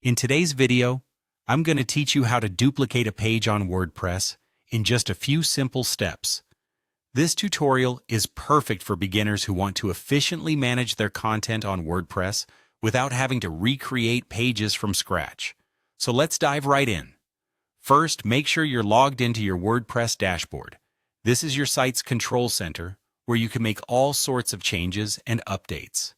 In today's video, I'm going to teach you how to duplicate a page on WordPress in just a few simple steps. This tutorial is perfect for beginners who want to efficiently manage their content on WordPress without having to recreate pages from scratch. So let's dive right in. First, make sure you're logged into your WordPress dashboard. This is your site's control center, where you can make all sorts of changes and updates.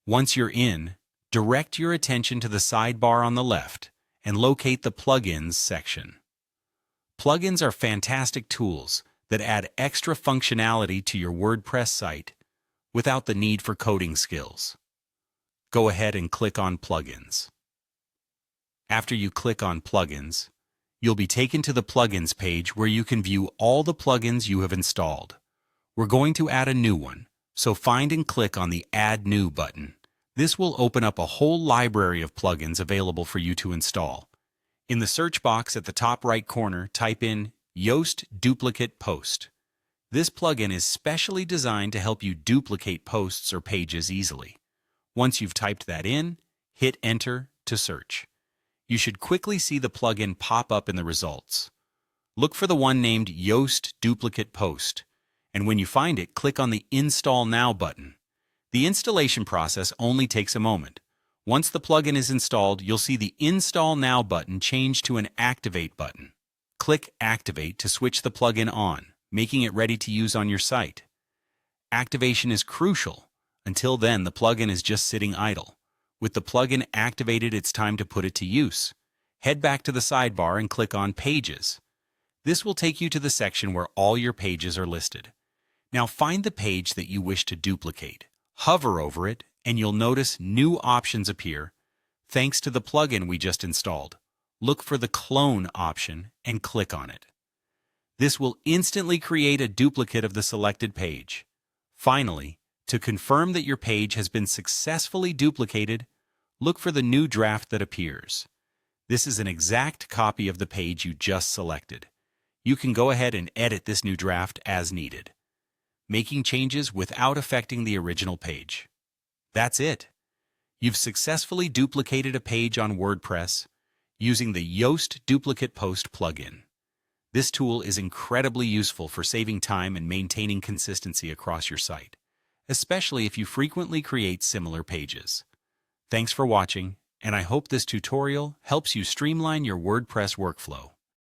Once you're in, direct your attention to the sidebar on the left and locate the Plugins section. Plugins are fantastic tools that add extra functionality to your WordPress site without the need for coding skills. Go ahead and click on Plugins. After you click on Plugins, you'll be taken to the Plugins page where you can view all the plugins you have installed. We're going to add a new one, so find and click on the Add New button. This will open up a whole library of plugins available for you to install. In the search box at the top right corner, type in Yoast Duplicate Post. This plugin is specially designed to help you duplicate posts or pages easily. Once you've typed that in, hit Enter to search. You should quickly see the plugin pop up in the results. Look for the one named Yoast Duplicate Post, and when you find it, click on the Install Now button. The installation process only takes a moment. Once the plugin is installed, you'll see the Install Now button change to an Activate button. Click Activate to switch the plugin on, making it ready to use on your site. Activation is crucial. Until then, the plugin is just sitting idle. With the plugin activated, it's time to put it to use. Head back to the sidebar and click on Pages. This will take you to the section where all your pages are listed. Now find the page that you wish to duplicate. Hover over it, and you'll notice new options appear thanks to the plugin we just installed. Look for the Clone option and click on it. This will instantly create a duplicate of the selected page. Finally, to confirm that your page has been successfully duplicated, look for the new draft that appears. This is an exact copy of the page you just selected. You can go ahead and edit this new draft as needed, making changes without affecting the original page. That's it. You've successfully duplicated a page on WordPress using the Yoast Duplicate Post plugin. This tool is incredibly useful for saving time and maintaining consistency across your site, especially if you frequently create similar pages. Thanks for watching, and I hope this tutorial helps you streamline your WordPress workflow.